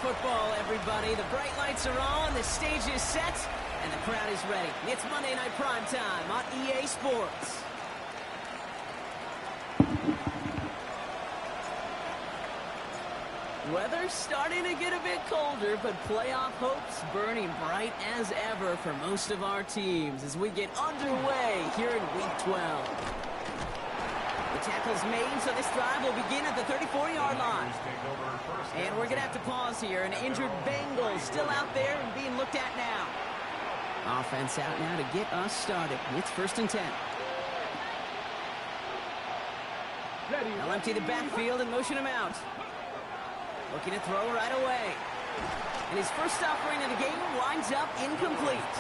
football, everybody. The bright lights are on, the stage is set, and the crowd is ready. It's Monday Night Primetime on EA Sports. Weather's starting to get a bit colder, but playoff hopes burning bright as ever for most of our teams as we get underway here in Week 12. The tackle's made, so this drive will begin at the 34-yard line. And we're going to have to pause here. An injured Bengal still out there and being looked at now. Offense out now to get us started. It's 1st and 10. They'll empty the backfield and motion him out. Looking to throw right away. And his first offering of the game winds up incomplete.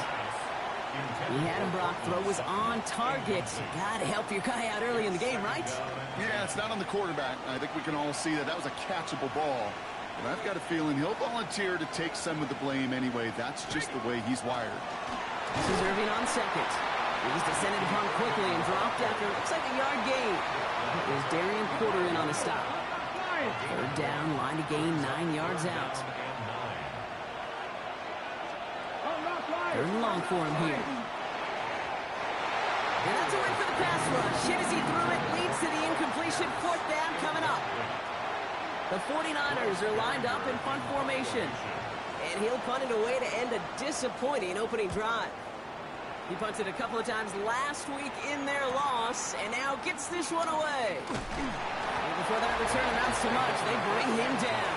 He had him, Brock. Throw was on target. Got to help your guy out early in the game, right? Yeah, it's not on the quarterback. I think we can all see that was a catchable ball. But I've got a feeling he'll volunteer to take some of the blame anyway. That's just the way he's wired. This is Irving on second. He's descended upon quickly and dropped after looks like a yard gain. There's Darian Porter in on the stop. 3rd down, line to gain 9 yards out. 3rd and long for him here. And that's a win for the pass rush. Hit as he threw it, leads to the incompletion. 4th down coming up. The 49ers are lined up in punt formation. And he'll punt it away to end a disappointing opening drive. He punted a couple of times last week in their loss, and now gets this one away. And before that return amounts to much, they bring him down.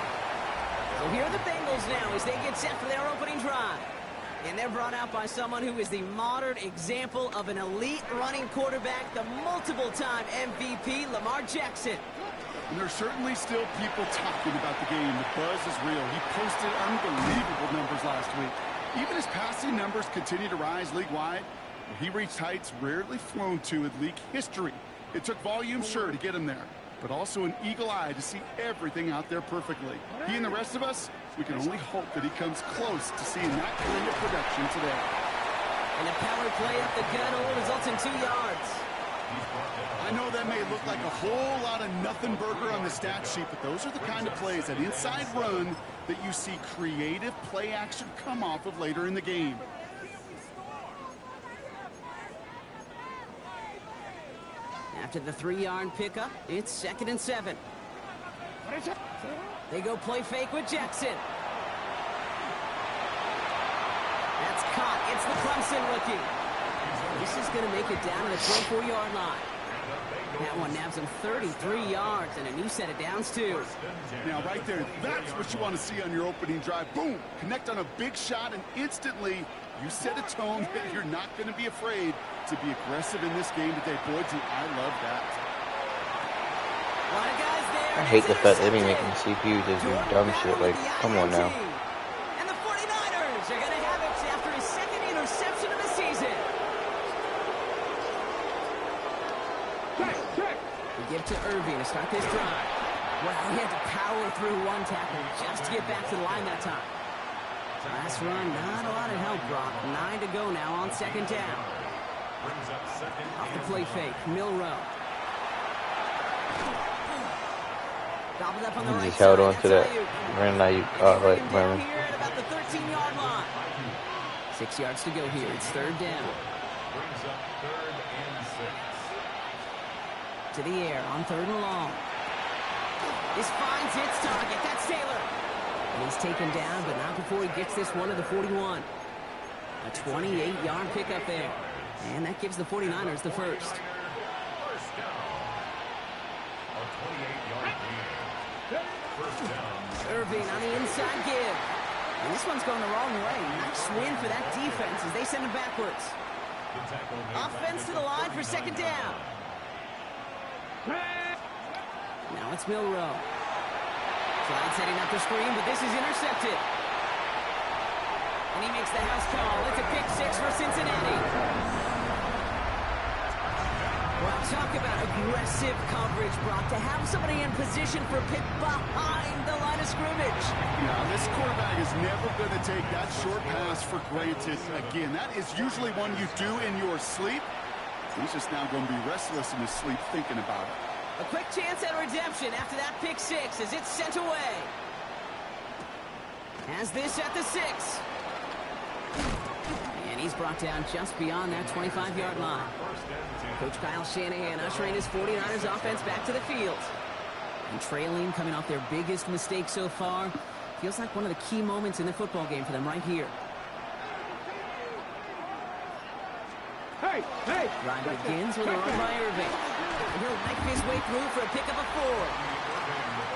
So here are the Bengals now as they get set for their opening drive. And they're brought out by someone who is the modern example of an elite running quarterback, the multiple-time MVP, Lamar Jackson. And there's certainly still people talking about the game. The buzz is real. He posted unbelievable numbers last week. Even his passing numbers continue to rise league-wide. He reached heights rarely flown to in league history. It took volume, sure, to get him there, but also an eagle eye to see everything out there perfectly. He and the rest of us, we can only hope that he comes close to seeing that kind of production today. And a power play up the gut results in 2 yards. I know that may look like a whole lot of nothing burger on the stat sheet, but those are the kind of plays, that inside run, that you see creative play action come off of later in the game. After the 3-yard pickup, it's 2nd and 7. They go play fake with Jackson. That's caught. It's the Clemson rookie. This is going to make it down to the 24-yard line. That one nabs him 33 yards and a new set of downs, too. Now, right there, that's what you want to see on your opening drive. Boom! Connect on a big shot, and instantly you set a tone that you're not going to be afraid to be aggressive in this game today. Boy, do I love that. I hate the fact they be making CPUs just do dumb shit. Like, come on now. And the 49ers are going to have it after his 2nd interception of the season. We give to Irving to start this drive. Well, he had to power through one tackle just to get back to the line that time. Last run, not a lot of help, Brock. 9 to go now on 2nd down. Off the play fake, Milroe. Gobbled up on the right Just held on side. to that. Ran like right, Down here at about the 13-yard line. 6 yards to go here. It's 3rd down. To the air on 3rd and long. This finds its target. That's Taylor. And he's taken down, but not before he gets this one to the 41. A 28-yard pickup there. And that gives the 49ers the first. Irving on the inside give. And this one's going the wrong way. Nice win for that defense as they send him backwards. Offense to the line for 2nd down. Now it's Milroe. Clyde setting up the screen, but this is intercepted. And he makes the house call. It's a pick 6 for Cincinnati. Well, talk about aggressive coverage, Brock. To have somebody in position for a pick behind the line of scrimmage. Now, this quarterback is never going to take that short pass for granted. Again, that is usually one you do in your sleep. He's just now going to be restless in his sleep thinking about it. A quick chance at redemption after that pick 6 as it's sent away. Has this at the 6. And he's brought down just beyond that 25-yard line. Coach Kyle Shanahan ushering his 49ers offense back to the field. And trailing, coming off their biggest mistake so far. Feels like one of the key moments in the football game for them right here. Drive begins with a run by Irving. And he'll make his way through for a pickup of 4.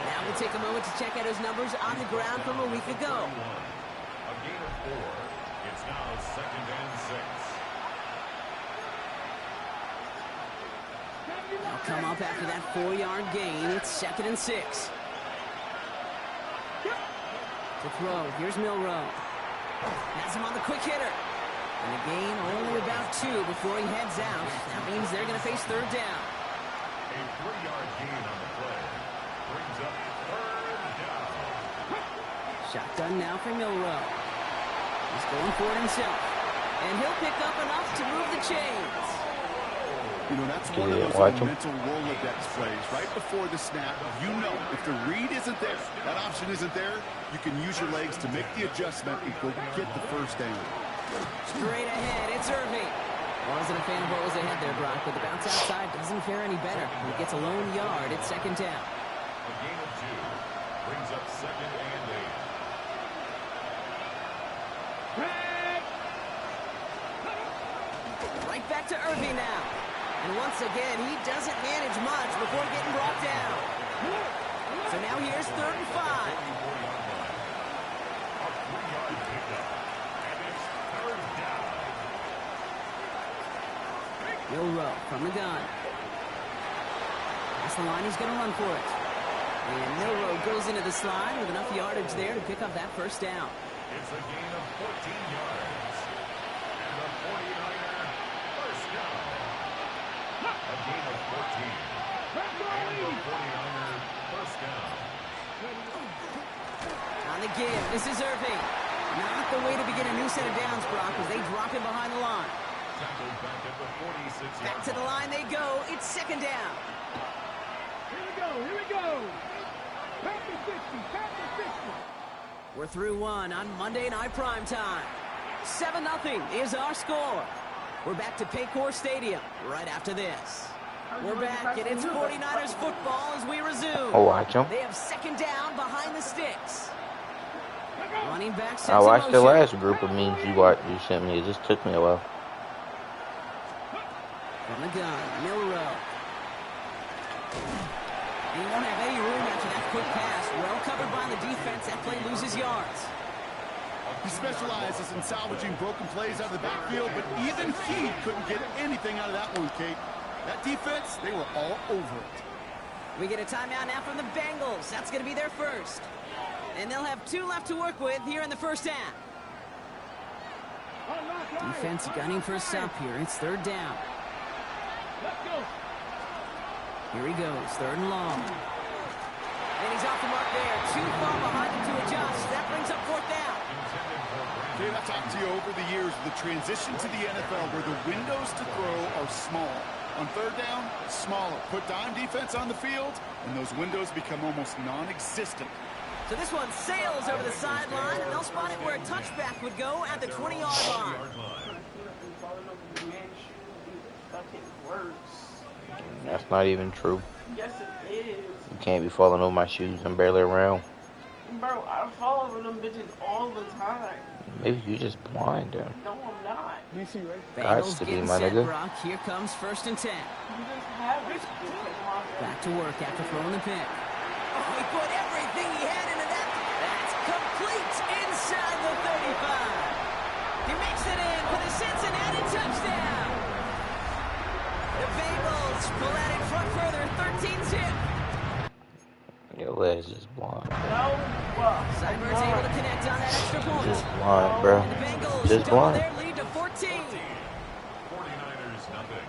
Now we'll take a moment to check out his numbers on the ground from a week ago. A gain of 4. It's now 2nd and 6. They'll come up after that 4-yard gain. It's 2nd and 6. To throw, here's Milroe. Has him on the quick hitter. And the gain only about 2 before he heads out. That means they're going to face 3rd down. A 3-yard gain on the play brings up 3rd down. Shotgun now for Milroe. He's going for it himself. And he'll pick up enough to move the chains. You know, that's one of those mental Rolodex plays. Right before the snap, you know if the read isn't there, that option isn't there, you can use your legs to make the adjustment and go get the 1st down. Straight ahead, it's Irving. Wasn't a fan of what was ahead there, Brock, but the bounce outside doesn't fare any better. He gets a lone yard at 2nd down. A gain of 2 brings up 2nd and 8. Right back to Irving now. And once again, he doesn't manage much before getting brought down. So now here's 3rd and 5. A 3-yard pickup. And it's 3rd down. Milroe from the gun. That's the line, he's going to run for it. And Milroe goes into the slide with enough yardage there to pick up that 1st down. It's a gain of 14 yards. And the 49er 1st down. A gain of 14. And the 49er 1st down. On the give, this is Irving. Not the way to begin a new set of downs, Brock, as they drop him behind the line. Tackled back at the 46. Back to the line they go. It's 2nd down. Here we go. Pack the 60. We're through 1 on Monday Night Primetime. 7-0 is our score. We're back to Paycor Stadium right after this. We're back, and it's 49ers football as we resume. Oh, watch him. They have 2nd down behind the sticks. Running back sets I watched in the motion. last group of memes you sent me. It just took me a while. From the gun, Milroe. He won't have any room after that quick pass. Well covered by the defense. That play loses yards. He specializes in salvaging broken plays out of the backfield, but even he couldn't get anything out of that one, Kate. That defense, they were all over it. We get a timeout now from the Bengals. That's going to be their 1st. And they'll have 2 left to work with here in the 1st half. Defense gunning for a stop here. It's 3rd down. Here he goes, 3rd and long. And he's off the mark there. Too far behind him to adjust. That brings up 4th down. Kate, I've talked to you over the years, the transition to the NFL where the windows to throw are small. On 3rd down, smaller. Put dime defense on the field, and those windows become almost non-existent. So this one sails over the sideline, and they'll spot it where a touchback would go at the 20-yard line. That's not even true. Yes, it is. You can't be falling over my shoes. I'm barely around. Bro, I fall over them bitches all the time. Maybe you just blind, dude. No, I'm not. Gots to be, my nigga. Brock. Here comes 1st and 10. You just have it. Back to work after throwing the pick. Oh, he put everything he had into that. That's complete inside the 35. He makes it in for the Cincinnati touchdown. The Bengals pull out in front further, 13-zip. Your legs just blind. No, well, Sideburns able to connect on that extra point. Just blind, bro. And the Bengals Just double blind. their lead to 14. 49ers nothing.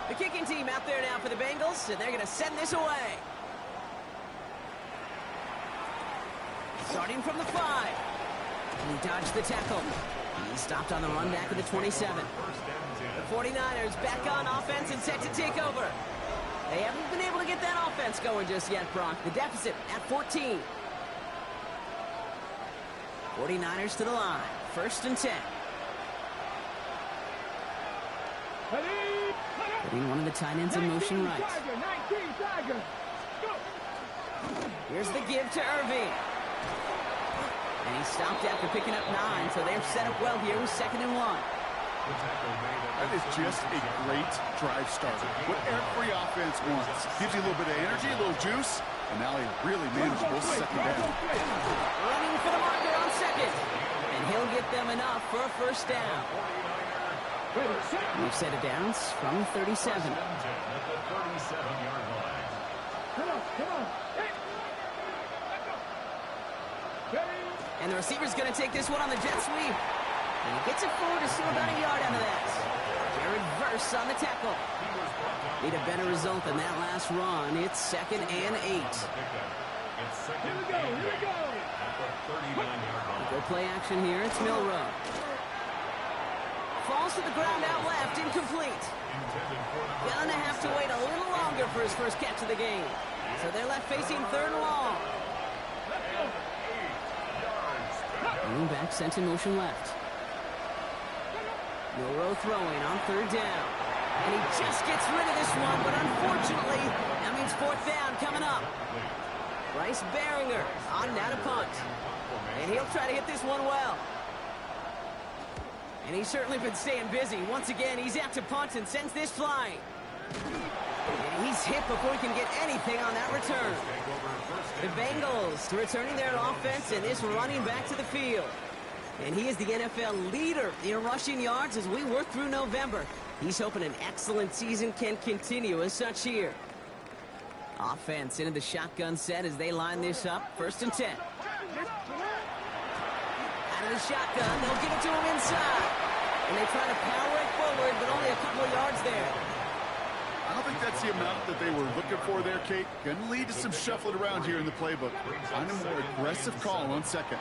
The kicking team out there now for the Bengals, and they're going to send this away. Starting from the 5. And he dodged the tackle. He stopped on the run back at the 27. The 49ers back on offense and set to take over. They haven't been able to get that offense going just yet, Brock. The deficit at 14. 49ers to the line. 1st and 10. Putting one of the tight ends in motion right. Here's the give to Irving. And he stopped after picking up 9, so they're set up well here with 2nd and 1. That is just a great drive starter. What every offense wants. Gives you a little bit of energy, a little juice, and now a really manageable 2nd down. Running for the marker on 2nd. And he'll get them enough for a 1st down. We've set it down from 37. And the receiver's going to take this one on the jet sweep. And he gets it forward to still about a yard out of that. Jared Verse on the tackle. Need a better result than that last run. It's 2nd and 8. Here we go. Go play action here. It's Milroe. Falls to the ground out left. Incomplete. Gonna have to wait a little longer for his first catch of the game. So they're left facing 3rd and long. Running back sent in motion left. Milroe throwing on 3rd down. And he just gets rid of this one, but unfortunately, that means 4th down coming up. Bryce Baringer on now to punt. And he'll try to hit this one well. And he's certainly been staying busy. Once again, he's out to punt and sends this flying. And he's hit before he can get anything on that return. The Bengals returning their offense and this running back to the field. And he is the NFL leader in rushing yards as we work through November. He's hoping an excellent season can continue as such here. Offense into the shotgun set as they line this up. 1st and 10. Out of the shotgun, they'll give it to him inside. And they try to power it forward, but only a couple of yards there. I don't think that's the amount that they were looking for there, Kate. Going to lead to some shuffling around here in the playbook. Find a more aggressive call on 2nd.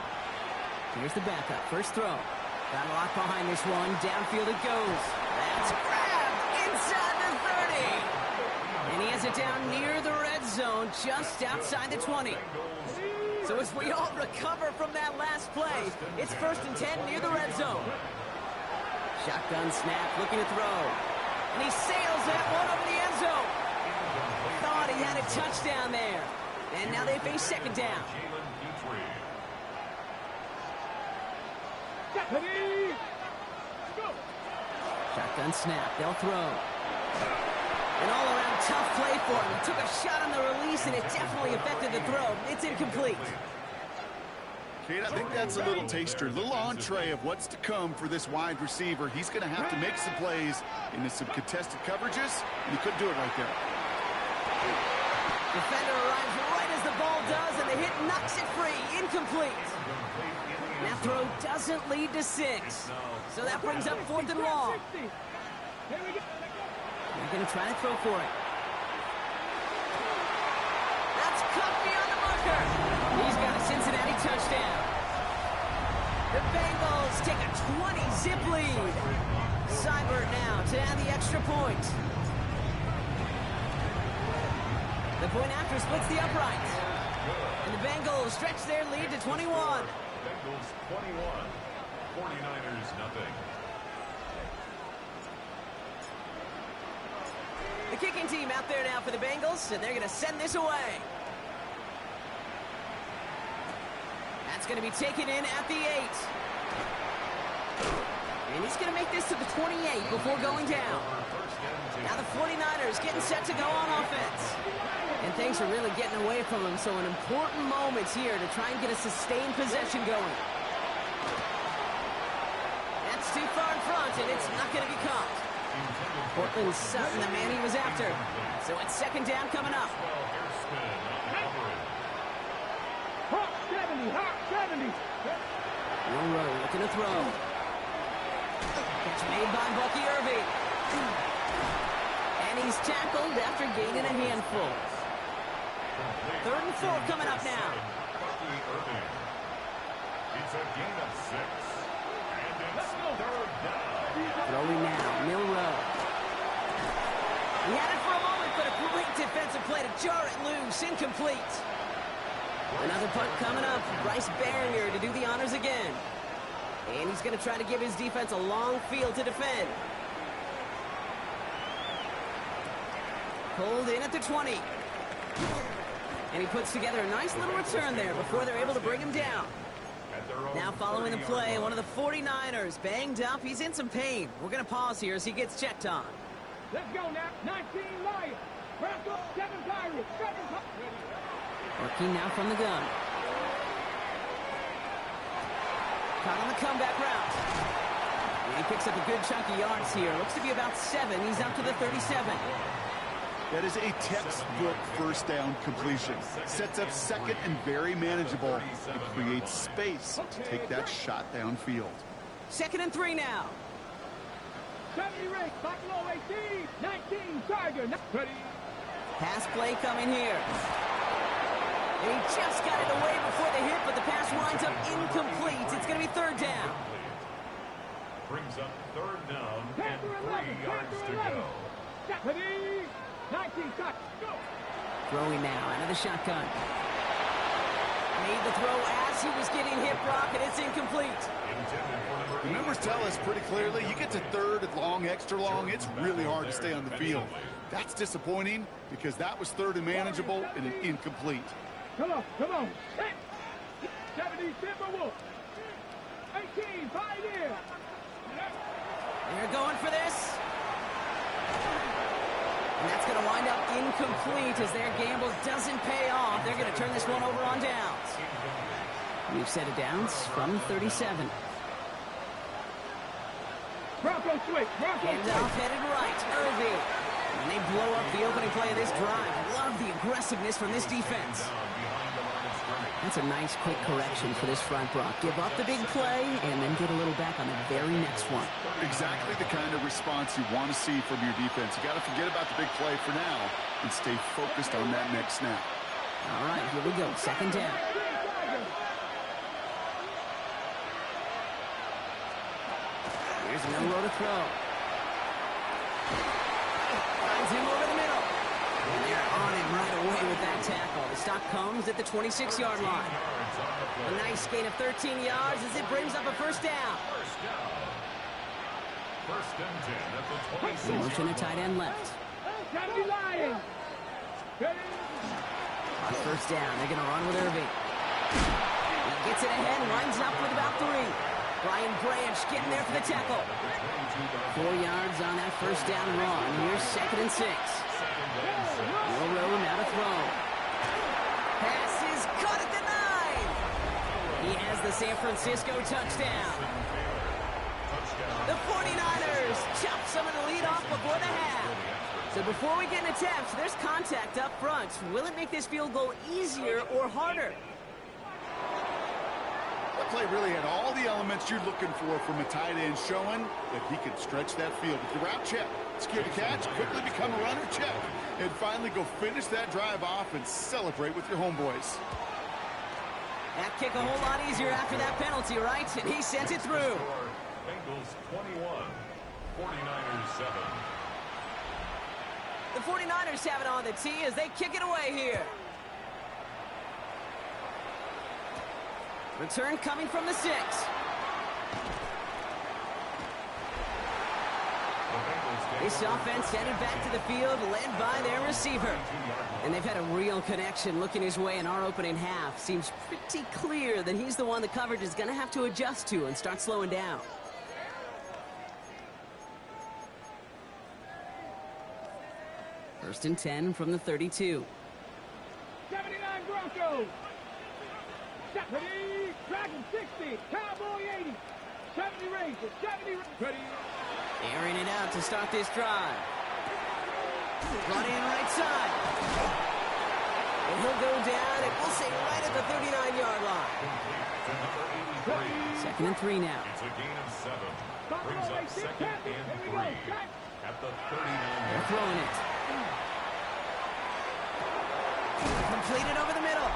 Here's the backup. First throw. Got a lock behind this one. Downfield it goes. That's grabbed inside the 30. And he has it down near the red zone, just outside the 20. So as we all recover from that last play, it's 1st and 10 near the red zone. Shotgun snap, looking to throw. And he sails that one over the end zone. Thought he had a touchdown there. And now they face 2nd down. Shotgun snap, they'll throw. An all-around tough play for him. He took a shot on the release, and it definitely affected the throw. It's incomplete. Kate, I think that's a little taster, a little entree of what's to come for this wide receiver. He's going to have to make some plays into some contested coverages, and he couldn't do it right there. Defender arrives right as the ball does, and the hit knocks it free. Incomplete. That throw doesn't lead to 6. So that brings up 4th and long. They're going to try to throw for it. That's cut beyond the marker. He's got a Cincinnati touchdown. The Bengals take a 20-zip lead. Seibert now to add the extra point. The point after splits the upright. And the Bengals stretch their lead to 21. Bengals 21, 49ers nothing. The kicking team out there now for the Bengals, and they're going to send this away. That's going to be taken in at the 8. And he's going to make this to the 28 before going down. Now the 49ers getting set to go on offense. And things are really getting away from him, so an important moment here to try and get a sustained possession going. That's too far in front, and it's not going to be caught. Portland Sutton, the man he was after. So it's 2nd down coming up. Hawk 70, Hawk 70. Milroe looking to throw. Catch made by Bucky Irving. And he's tackled after gaining a handful. 3rd and 4 coming up now. It's a gain of 6. And it's 3rd down. Throwing now, Milroe. He had it for a moment, but a great Great defensive play to jar it loose. Incomplete. Another punt coming up. Bryce Baringer to do the honors again. And he's going to try to give his defense a long field to defend. Pulled in at the 20. And he puts together a nice little return there before they're able to bring him down. Now following the play, one of the 49ers banged up. He's in some pain. We're going to pause here as he gets checked on. Let's go now. 19 Lions. Broncos, 7 Pirates. 7 Pirates. Working now from the gun. Caught on the comeback route. And he picks up a good chunk of yards here. Looks to be about 7. He's up to the 37. That is a textbook first down completion. Sets up second and very manageable. It creates space to take that shot downfield. 2nd and 3 now. 70 Rick, Buffalo 18, 19 Tiger. Ready. Pass play coming here. And he just got it away before the hit, but the pass winds up incomplete. It's going to be 3rd down. Brings up 3rd down and 3 yards to go. Ready. 19 touch. Go. Throwing now out of the shotgun. Made the throw as he was getting hit, Brock, and it's incomplete. The numbers tell us pretty clearly, you get to 3rd and long, extra long, it's really hard to stay on the field. That's disappointing because that was 3rd and manageable and an incomplete. Come on, come on. 70 Timberwolves. 18 Pioneer. They're going for this. And that's going to wind up incomplete as their gamble doesn't pay off. They're going to turn this one over on downs. We've set it downs from 37. Bronco switch. Bronco And off headed right. Irving. And they blow up the opening play of this drive. Love the aggressiveness from this defense. That's a nice quick correction for this front, Brock. Give up the big play and then get a little back on the very next one. Exactly the kind of response you want to see from your defense. You got to forget about the big play for now and stay focused on that next snap. All right, here we go. 2nd down. Here's no row to throw. Finds him over the middle. And they're on him right away with that tackle. The stop comes at the 26-yard line. A nice gain of 13 yards as it brings up a 1st down. 1st and 10 at the 26. Motion a tight end left. 70 Lions. Ready. On 1st down, they're going to run with Irving. He gets it ahead, lines up with about 3. Brian Branch getting there for the tackle. 4 yards on that 1st down run. Here's 2nd and 6. No room, now to throw. Pass is caught at the 9. He has the San Francisco touchdown. The 49ers chop some of the lead off before the half. So before we get into taps, there's contact up front. Will it make this field goal easier or harder? That play really had all the elements you're looking for from a tight end, showing that he could stretch that field. With the route check, scared to catch, quickly become a runner, check. And finally go finish that drive off and celebrate with your homeboys. That kick a whole lot easier after that penalty, right? And he sent it through. Bengals 21, 49ers 7. The 49ers have it on the tee as they kick it away here. Return coming from the 6. This offense headed back to the field, led by their receiver. And they've had a real connection looking his way in our opening half. Seems pretty clear that he's the one the coverage is going to have to adjust to and start slowing down. First and 10 from the 32. 79 Broncos. Ready. Dragon 60. Cowboy 80. 70 Rangers. 70. Ready. Airing it out to start this drive. Run in right side. And he'll go down, and we'll say right at the 39-yard line. 2nd and 3 now. It's a gain of 7. Brings up 2nd and 3 at the 39. They're throwing it. Completed over the middle.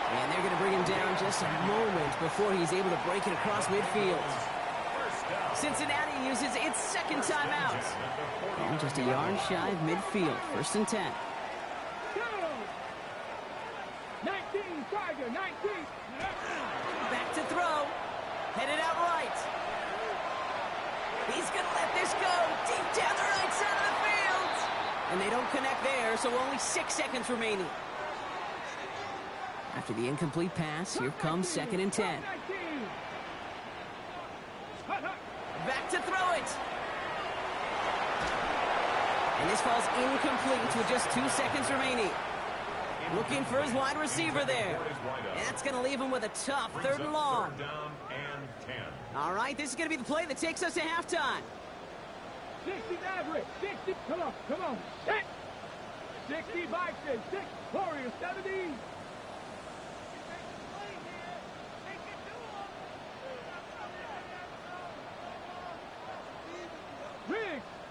And they're going to bring him down just a moment before he's able to break it across midfield. Cincinnati uses its 2nd timeout. And just a yard shy of midfield. 1st and 10. Tiger, 19. Back to throw. Headed out right. He's going to let this go deep down the right side of the field. And they don't connect there, so only 6 seconds remaining. After the incomplete pass, here comes 2nd and 10. Back to throw it. And this falls incomplete with just 2 seconds remaining. Looking for his wide receiver there. And that's going to leave him with a tough 3rd and long. Down and 10. All right, this is going to be the play that takes us to halftime. 60 average. 60. Come on. 60 Vikings. 6 Warriors. 70.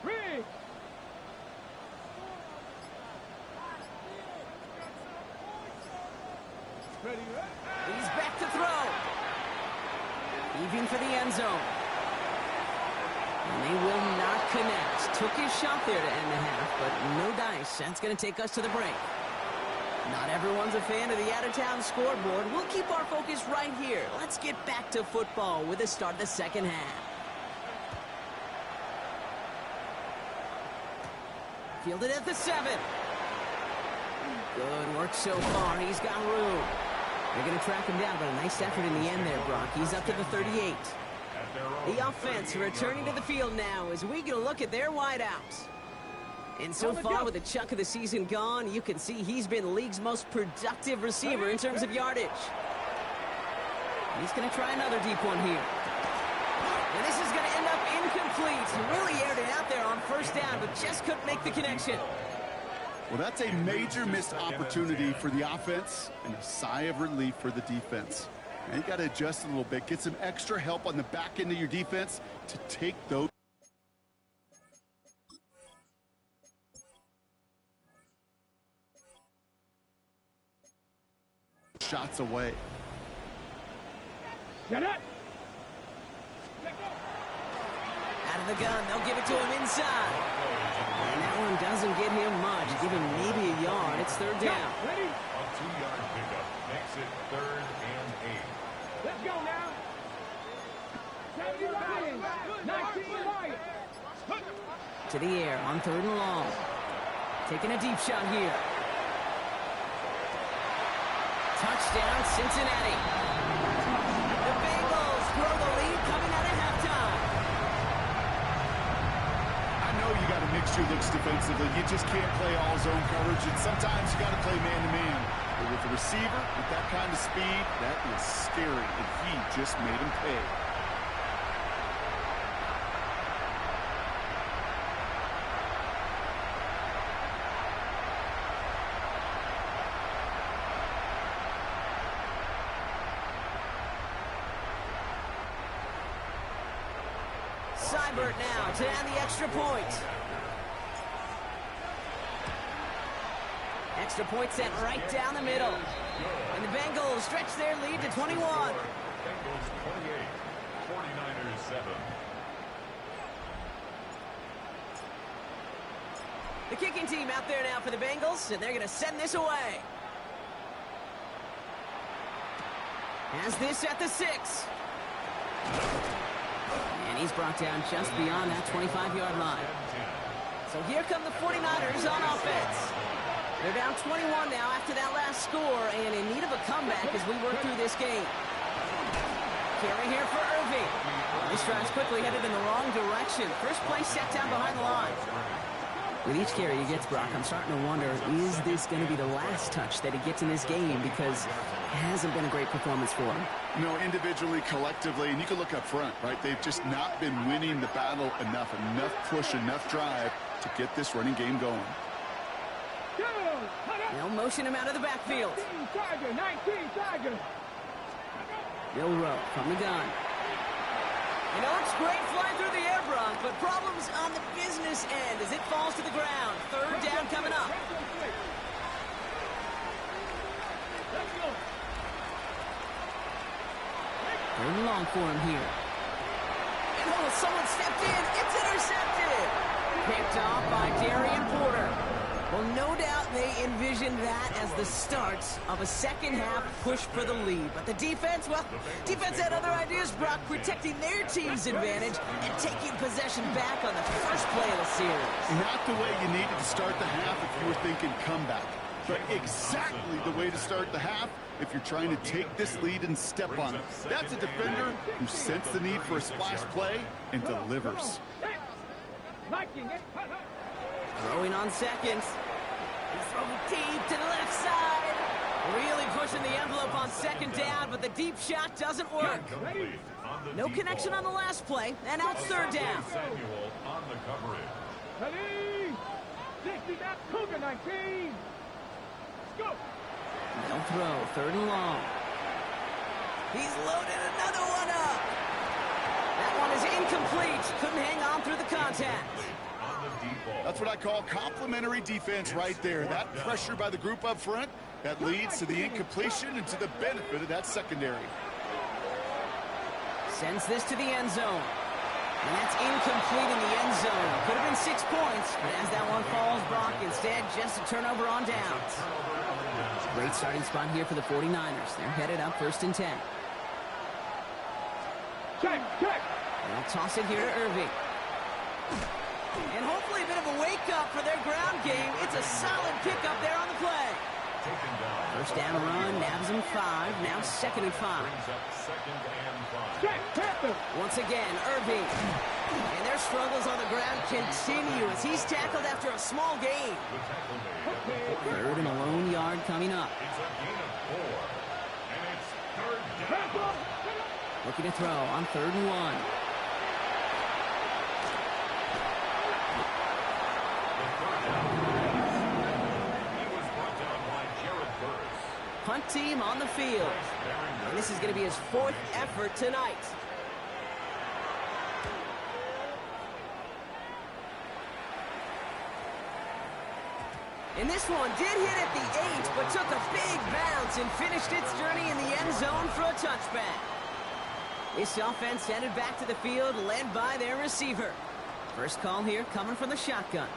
Riggs. He's back to throw. Even for the end zone. And they will not connect. Took his shot there to end the half, but no dice. That's going to take us to the break. Not everyone's a fan of the out-of-town scoreboard. We'll keep our focus right here. Let's get back to football with the start of the 2nd half. Fielded at the 7. Good work so far. He's got room. They're going to track him down, but a nice effort in the end there, Brock. He's up to the 38. The offense returning to the field now as we get a look at their wideouts. And so far, with a chunk of the season gone, you can see he's been the league's most productive receiver in terms of yardage. He's going to try another deep one here. And this is going to end up incomplete. He really aired it out there on 1st down, but just couldn't make the connection. Well, that's a major missed opportunity for the offense and a sigh of relief for the defense. Now you got to adjust a little bit, get some extra help on the back end of your defense to take those shots away. Get it. Out of the gun, they'll give it to him inside. And that one doesn't get him much. Give him maybe a yard. It's 3rd down. Ready? A 2-yard pickup makes it 3rd and 8. Let's go now. 70 Lions. 19 Lions. To the air on 3rd and long. Taking a deep shot here. Touchdown, Cincinnati. The Bengals grow the lead coming out of halftime. I know you got to mix your looks defensively. You just can't play all zone coverage, and sometimes you got to play man-to-man. But with the receiver, with that kind of speed, that is scary, and he just made him pay. Seibert now to add the extra point. Extra point sent right down the middle. And the Bengals stretch their lead to 21. Bengals 28, 49ers 7. The kicking team out there now for the Bengals, and they're going to send this away. Has this at the 6. And he's brought down just beyond that 25-yard line. So here come the 49ers on offense. They're down 21 now after that last score, and in need of a comeback as we work through this game. Carry here for Irving. This drive's quickly headed in the wrong direction. First play set down behind the line. With each carry he gets, Brock, I'm starting to wonder, is this going to be the last touch that he gets in this game? Because it hasn't been a great performance for him. No, individually, collectively, and you can look up front, right? They've just not been winning the battle enough push, enough drive to get this running game going. They'll motion him out of the backfield. 19 Tiger. Bill Rowe from the gun. You know, it's great flying through the air, Brock, but problems on the business end as it falls to the ground. 3rd down coming up. Third and long for him here. And oh, someone stepped in. It's intercepted. Picked off by Darian Porter. Well, no doubt they envision envision that as the start of a second-half push for the lead. But the defense, well, defense had other ideas, Brock, protecting their team's advantage and taking possession back on the first play of the series. Not the way you needed to start the half if you were thinking comeback, but exactly the way to start the half if you're trying to take this lead and step on it. That's a defender who sensed the need for a splash play and delivers. Throwing on seconds. He's throwing deep to the left side. Really pushing the envelope on second down, but the deep shot doesn't work. No connection on the last play, and now it's third down. Samuel on the coverage. Ready? 60 back, Cougar 19. Let's go. They'll throw, third and long. He's loaded another one up. That one is incomplete. Couldn't hang on through the contact. That's what I call complimentary defense right there. That pressure by the group up front, that leads to the incompletion and to the benefit of that secondary. Sends this to the end zone. And that's incomplete in the end zone. Could have been 6 points, but as that one falls, Brock, instead, just a turnover on downs. Great starting spot here for the 49ers. They're headed up 1st and 10. Check. They'll toss it here to Irving. And hopefully a bit of a wake-up for their ground game. It's a solid pickup there on the play. First down run, nabs him 5. Now 2nd and 5. Check. Panther. Once again, Irving. And their struggles on the ground continue as he's tackled after a small gain. Third and a lone yard coming up. It's a gain of 4. And it's third down. Looking to throw on 3rd and 1. Punt team on the field. And this is going to be his 4th effort tonight. And this one did hit at the 8, but took a big bounce and finished its journey in the end zone for a touchback. This offense headed back to the field, led by their receiver. First call here coming from the shotgun.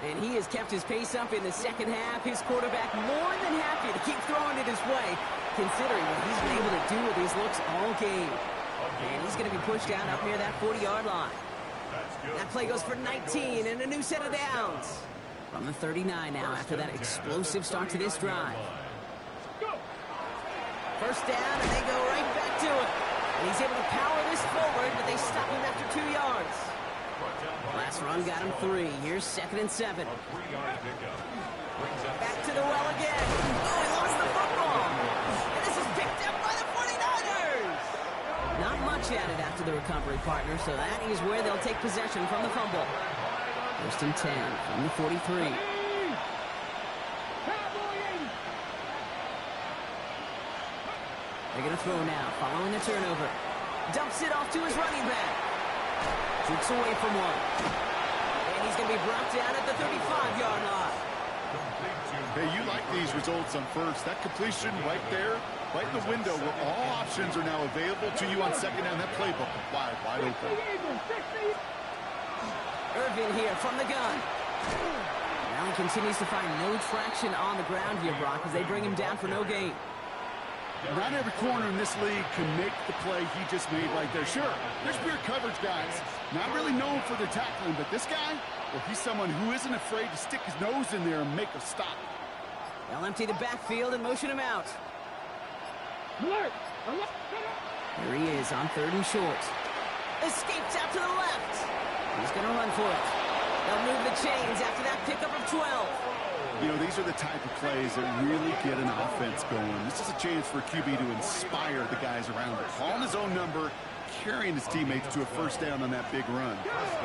And he has kept his pace up in the second half. His quarterback more than happy to keep throwing it his way, considering what he's been able to do with these looks all game. And he's going to be pushed down up near that 40-yard line. That play goes for 19 and a new set of downs. From the 39 now after that explosive start to this drive. First down, and they go right back to it. And he's able to power this forward, but they stop him after 2 yards. Last run got him 3. Here's 2nd and 7. Back to the well again. Oh, he lost the football. And this is picked up by the 49ers. Not much added after the recovery, partner, so that is where they'll take possession from the fumble. 1st and 10 from the 43. They're going to throw now, following the turnover. Dumps it off to his running back. Shoots away from one. And he's going to be brought down at the 35-yard line. Hey, you like these results on first. That completion right there, right in the window where all options are now available to you on second down. That playbook wide open. Irvin here from the gun. Now he continues to find no traction on the ground here, Brock, as they bring him down for no gain. Not every corner in this league can make the play he just made right there. Sure, there's pure coverage guys, not really known for their tackling, but this guy, well, he's someone who isn't afraid to stick his nose in there and make a stop. They'll empty the backfield and motion him out. Alert. Here he is on 3rd and short. Escapes out to the left. He's going to run for it. They'll move the chains after that pickup of 12. You know, these are the type of plays that really get an offense going. This is a chance for QB to inspire the guys around him. Calling his own number, carrying his teammates to a first down on that big run.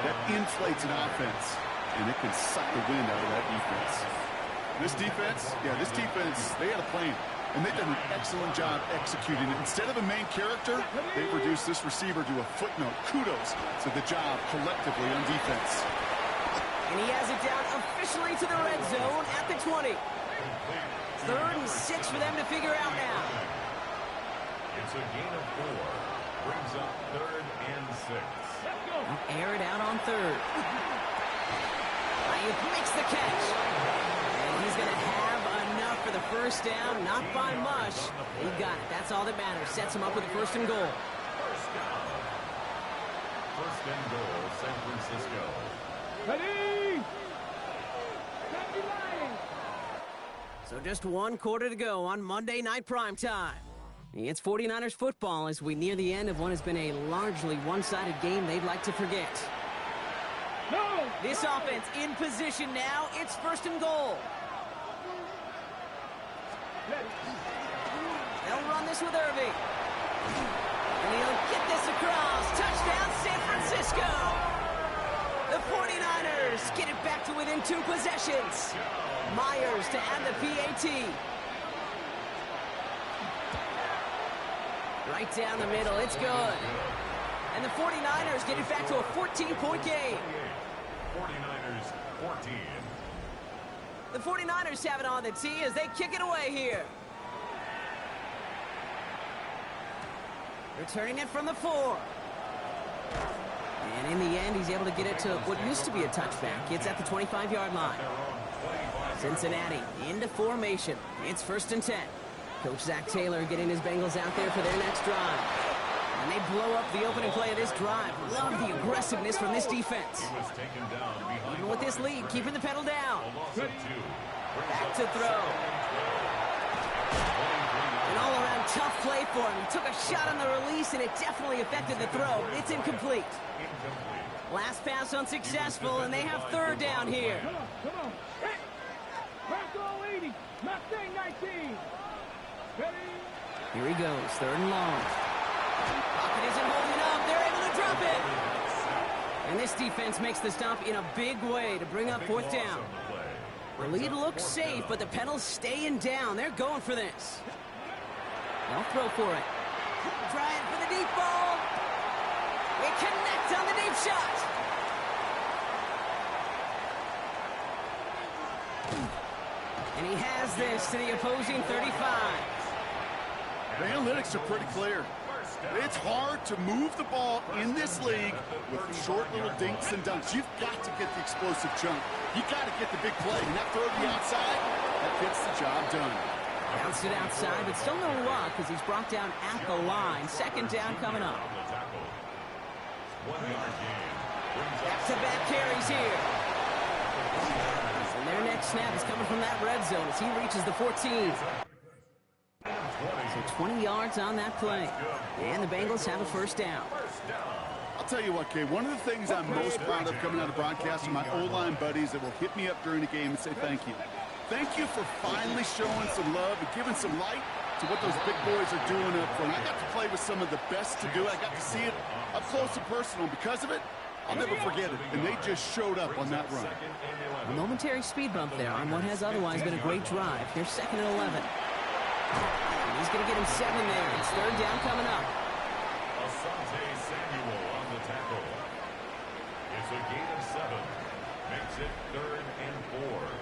That inflates an offense, and it can suck the wind out of that defense. This defense, they had a plan, and they've done an excellent job executing it. Instead of a main character, they've reduced this receiver to a footnote. Kudos to the job collectively on defense. And he has it down officially to the red zone at the 20. 3rd and 6 for them to figure out now. It's a gain of 4. Brings up 3rd and 6. They'll air it out on 3rd. Ayuk makes the catch. And he's going to have first down, not by much. He got it. That's all that matters. Sets him up with a 1st and goal. First down. 1st and goal, San Francisco. Ready? Set the line. So just 1 quarter to go on Monday Night Primetime. It's 49ers football as we near the end of what has been a largely one-sided game they'd like to forget. No. This offense in position now. It's 1st and goal. They'll run this with Irving. And he'll get this across. Touchdown, San Francisco. The 49ers get it back to within 2 possessions. Myers to add the PAT. Right down the middle. It's good. And the 49ers get it back to a 14-point game. 49ers 14. The 49ers have it on the tee as they kick it away here. Returning it from the 4. And in the end, he's able to get it to what used to be a touchback. It's at the 25-yard line. Cincinnati into formation. It's 1st and 10. Coach Zach Taylor getting his Bengals out there for their next drive. And they blow up the opening play of this drive. Love the aggressiveness from this defense. Even with this lead, keeping the pedal down. Back to throw. An all-around tough play for him. He took a shot on the release, and it definitely affected the throw. It's incomplete. Last pass unsuccessful, and they have 3rd down here. Come on. Hit. Bronco 80. Mustang 19. Ready? Here he goes, 3rd and long. Pocket isn't holding up. They're able to drop it. And this defense makes the stop in a big way to bring up 4th down. The lead looks safe, but the pedals staying down. They're going for this. They'll throw for it. Trying for the deep ball. They connect on the deep shot. And he has this to the opposing 35. The analytics are pretty clear. It's hard to move the ball in this league with short little dinks and dunks. You've got to get the explosive jump. You've got to get the big play. And that throw to the outside, that gets the job done. Bounced it outside, but still no luck as he's brought down at the line. 2nd down coming up. Back-to-back carries here. And their next snap is coming from that red zone as he reaches the 14. So 20 yards on that play. And the Bengals have a 1st down. I'll tell you what, Kay, one of the things I'm most proud of coming out of broadcast are my O-line buddies that will hit me up during the game and say thank you. Thank you for finally showing some love and giving some light to what those big boys are doing up front. I got to play with some of the best to do it. I got to see it up close and personal. Because of it, I'll never forget it. And they just showed up on that run. A momentary speed bump there on what has otherwise been a great drive. Here's 2nd and 11. And he's going to get him 7 there. It's 3rd down coming up. Asante Samuel on the tackle. It's a gain of 7. Makes it 3rd and 4.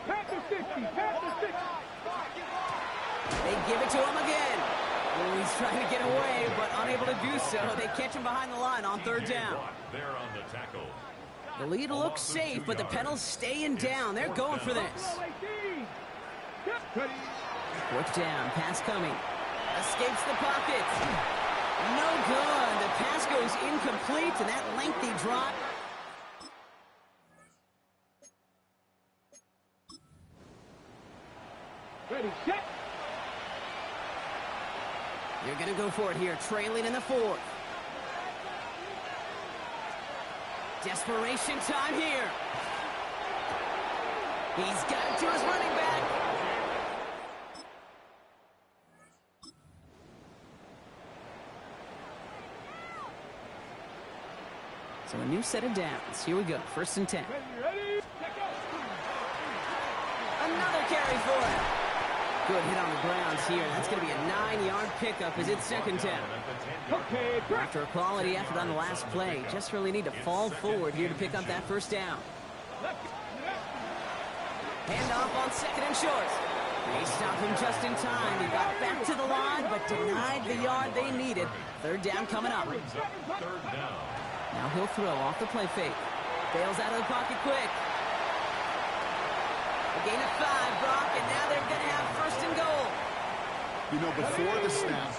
Panther 60. Panther 60. They give it to him again. Oh, he's trying to get away, but unable to do so. They catch him behind the line on 3rd down. There on the tackle. The lead looks safe, but the pedals staying down. They're going for this. 4th down, pass coming. Escapes the pocket. No good. The pass goes incomplete, and that lengthy drop. Ready, set. You're going to go for it here, trailing in the 4th. Desperation time here. He's got it to his running back. So a new set of downs. Here we go, 1st and 10. Ready, Another carry for him. Good hit on the grounds here. That's going to be a 9-yard pickup as it's 2nd down. Okay, After a quality effort on the last play, just really need to fall forward here to pick up that 1st down. Handoff on 2nd and short. They stop him just in time. He got back to the line, but denied the yard they needed. 3rd down coming up. 3rd down. Now he'll throw off the play fake. Bails out of the pocket quick. A gain of 5, Brock, and now they're going to have first and goal. You know, before the snap,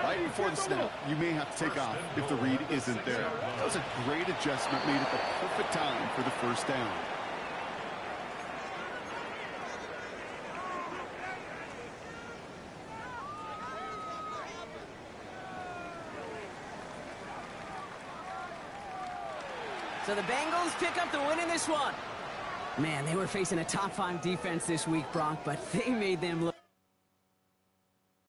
right before the snap, you may have to take off if the read isn't there. That was a great adjustment made at the perfect time for the first down. So the Bengals pick up the win in this one. Man, they were facing a top 5 defense this week, Brock, but they made them look